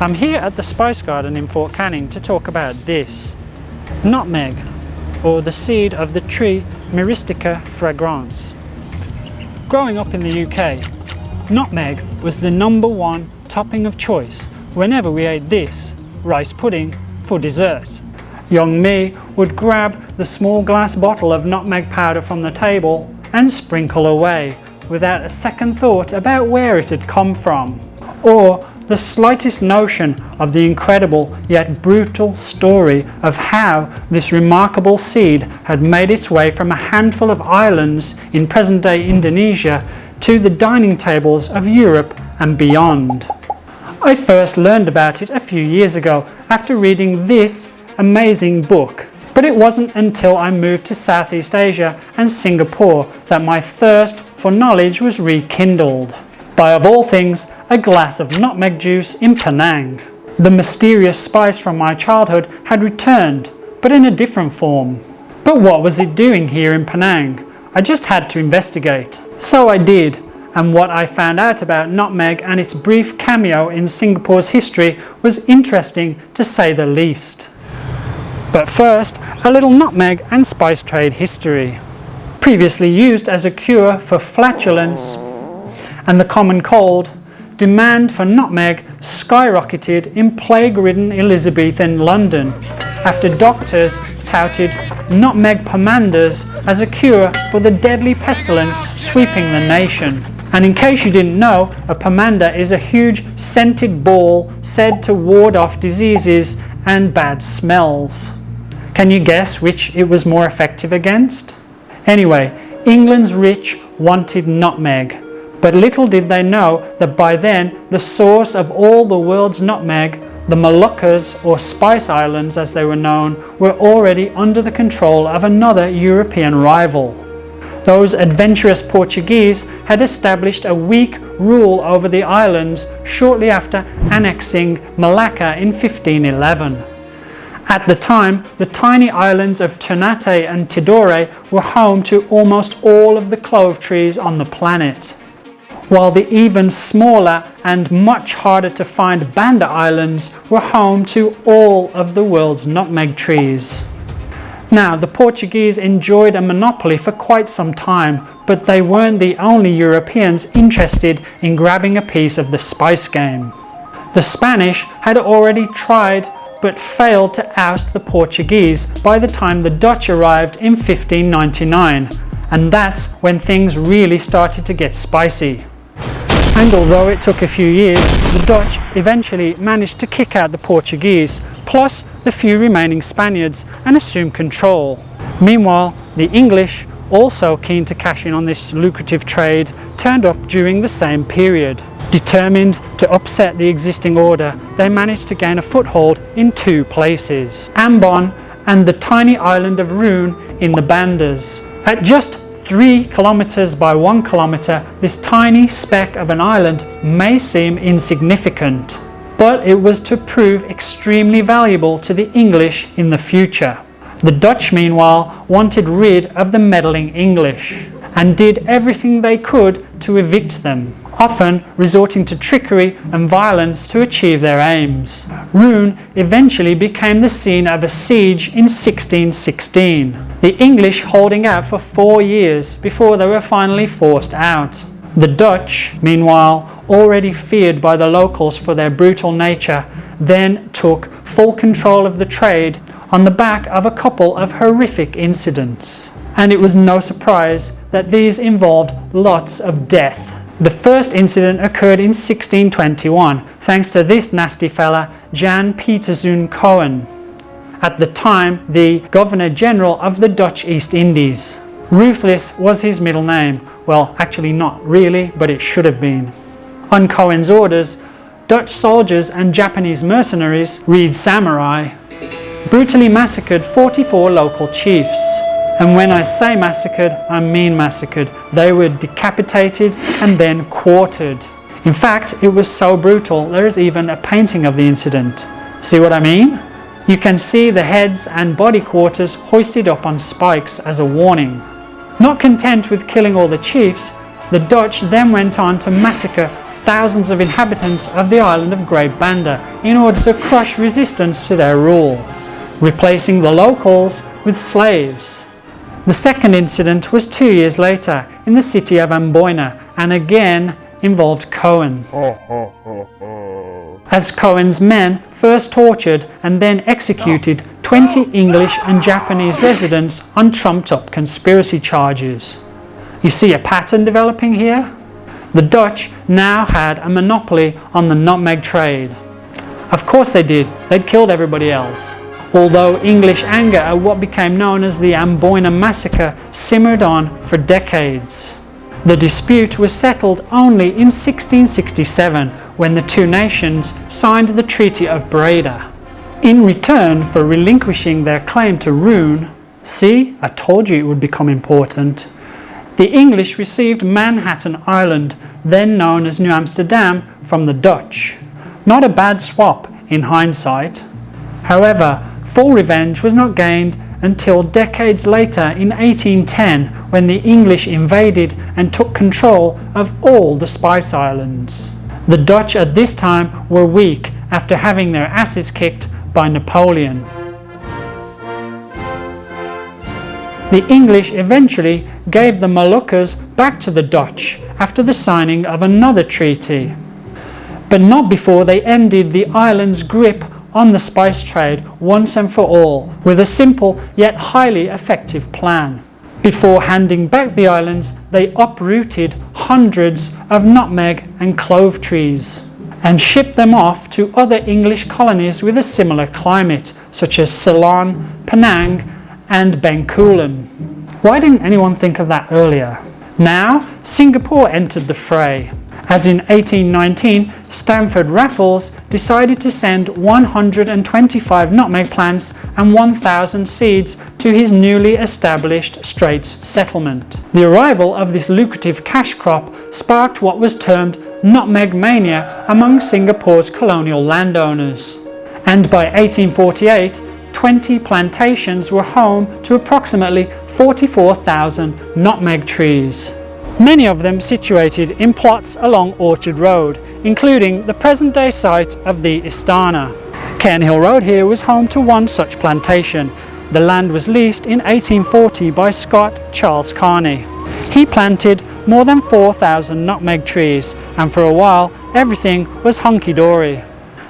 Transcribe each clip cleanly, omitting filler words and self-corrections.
I'm here at the Spice Garden in Fort Canning to talk about this, nutmeg, or the seed of the tree Myristica fragrans. Growing up in the UK, nutmeg was the #1 topping of choice whenever we ate this, rice pudding, for dessert. Young me would grab the small glass bottle of nutmeg powder from the table and sprinkle away without a second thought about where it had come from, or the slightest notion of the incredible yet brutal story of how this remarkable seed had made its way from a handful of islands in present-day Indonesia to the dining tables of Europe and beyond. I first learned about it a few years ago after reading this amazing book, but it wasn't until I moved to Southeast Asia and Singapore that my thirst for knowledge was rekindled by, of all things, a glass of nutmeg juice in Penang. The mysterious spice from my childhood had returned, but in a different form. But what was it doing here in Penang? I just had to investigate. So I did, and what I found out about nutmeg and its brief cameo in Singapore's history was interesting to say the least. But first, a little nutmeg and spice trade history. Previously used as a cure for flatulence and the common cold, demand for nutmeg skyrocketed in plague-ridden Elizabethan London after doctors touted nutmeg pomanders as a cure for the deadly pestilence sweeping the nation. And in case you didn't know, a pomander is a huge scented ball said to ward off diseases and bad smells. Can you guess which it was more effective against? Anyway, England's rich wanted nutmeg, but little did they know that by then the source of all the world's nutmeg, the Moluccas, or Spice Islands as they were known, were already under the control of another European rival. Those adventurous Portuguese had established a weak rule over the islands shortly after annexing Malacca in 1511. At the time, the tiny islands of Ternate and Tidore were home to almost all of the clove trees on the planet, while the even smaller and much harder to find Banda Islands were home to all of the world's nutmeg trees. Now, the Portuguese enjoyed a monopoly for quite some time, but they weren't the only Europeans interested in grabbing a piece of the spice game. The Spanish had already tried but failed to oust the Portuguese by the time the Dutch arrived in 1599, and that's when things really started to get spicy. And although it took a few years, the Dutch eventually managed to kick out the Portuguese, plus the few remaining Spaniards, and assume control. Meanwhile, the English, also keen to cash in on this lucrative trade, turned up during the same period. Determined to upset the existing order, they managed to gain a foothold in two places, Ambon and the tiny island of Roon in the Bandas. At just 3 kilometers by 1 kilometer, this tiny speck of an island may seem insignificant, but it was to prove extremely valuable to the English in the future. The Dutch, meanwhile, wanted rid of the meddling English and did everything they could to evict them, often resorting to trickery and violence to achieve their aims. Roon eventually became the scene of a siege in 1616, the English holding out for 4 years before they were finally forced out. The Dutch, meanwhile, already feared by the locals for their brutal nature, then took full control of the trade on the back of a couple of horrific incidents. And it was no surprise that these involved lots of death. The first incident occurred in 1621, thanks to this nasty fella, Jan Pieterszoon Cohen, at the time the Governor-General of the Dutch East Indies. Ruthless was his middle name. Well, actually not really, but it should have been. On Cohen's orders, Dutch soldiers and Japanese mercenaries, read samurai, brutally massacred 44 local chiefs. And when I say massacred, I mean massacred. They were decapitated and then quartered. In fact, it was so brutal, there is even a painting of the incident. See what I mean? You can see the heads and body quarters hoisted up on spikes as a warning. Not content with killing all the chiefs, the Dutch then went on to massacre thousands of inhabitants of the island of Great Banda in order to crush resistance to their rule, replacing the locals with slaves. The second incident was 2 years later in the city of Amboina and again involved Cohen, as Cohen's men first tortured and then executed 20 English and Japanese residents on trumped-up conspiracy charges. You see a pattern developing here? The Dutch now had a monopoly on the nutmeg trade. Of course they did, they'd killed everybody else. Although English anger at what became known as the Amboina Massacre simmered on for decades. The dispute was settled only in 1667 when the two nations signed the Treaty of Breda. In return for relinquishing their claim to Rouen, see, I told you it would become important, the English received Manhattan Island, then known as New Amsterdam, from the Dutch. Not a bad swap in hindsight. However, full revenge was not gained until decades later in 1810 when the English invaded and took control of all the Spice Islands. The Dutch at this time were weak after having their asses kicked by Napoleon. The English eventually gave the Moluccas back to the Dutch after the signing of another treaty, but not before they ended the island's grip on the spice trade once and for all, with a simple yet highly effective plan. Before handing back the islands, they uprooted hundreds of nutmeg and clove trees and shipped them off to other English colonies with a similar climate, such as Ceylon, Penang and Bencoolen. Why didn't anyone think of that earlier? Now, Singapore entered the fray, as in 1819, Stamford Raffles decided to send 125 nutmeg plants and 1,000 seeds to his newly established Straits settlement. The arrival of this lucrative cash crop sparked what was termed nutmeg mania among Singapore's colonial landowners. And by 1848, 20 plantations were home to approximately 44,000 nutmeg trees. Many of them situated in plots along Orchard Road, including the present-day site of the Istana. Cairnhill Road here was home to one such plantation. The land was leased in 1840 by Scot Charles Carney. He planted more than 4,000 nutmeg trees, and for a while everything was hunky-dory.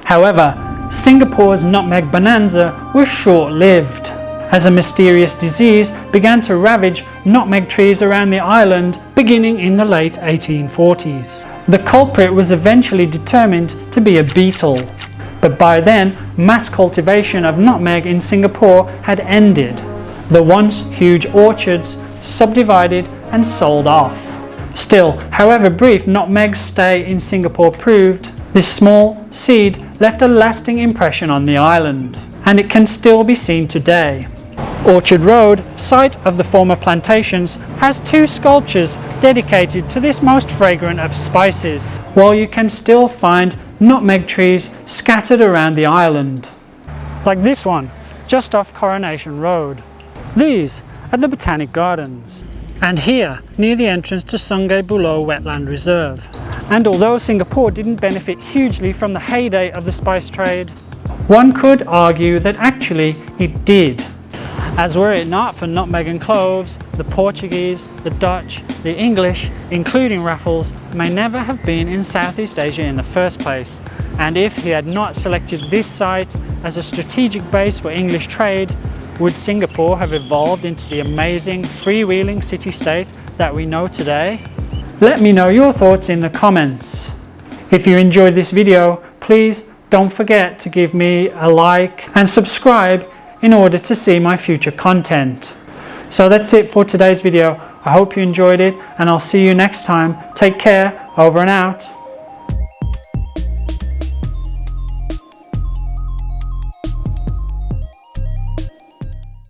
However, Singapore's nutmeg bonanza was short-lived, as a mysterious disease began to ravage nutmeg trees around the island beginning in the late 1840s. The culprit was eventually determined to be a beetle, but by then mass cultivation of nutmeg in Singapore had ended. The once huge orchards subdivided and sold off. Still, however brief nutmeg's stay in Singapore proved, this small seed left a lasting impression on the island, and it can still be seen today. Orchard Road, site of the former plantations, has 2 sculptures dedicated to this most fragrant of spices, while you can still find nutmeg trees scattered around the island. Like this one, just off Coronation Road. These are the Botanic Gardens, and here near the entrance to Sungai Buloh Wetland Reserve. And although Singapore didn't benefit hugely from the heyday of the spice trade, one could argue that actually it did. As were it not for nutmeg and cloves, the Portuguese, the Dutch, the English, including Raffles, may never have been in Southeast Asia in the first place. And if he had not selected this site as a strategic base for English trade, would Singapore have evolved into the amazing freewheeling city-state that we know today? Let me know your thoughts in the comments. If you enjoyed this video, please don't forget to give me a like and subscribe in order to see my future content. So that's it for today's video. I hope you enjoyed it, and I'll see you next time. Take care. Over and out.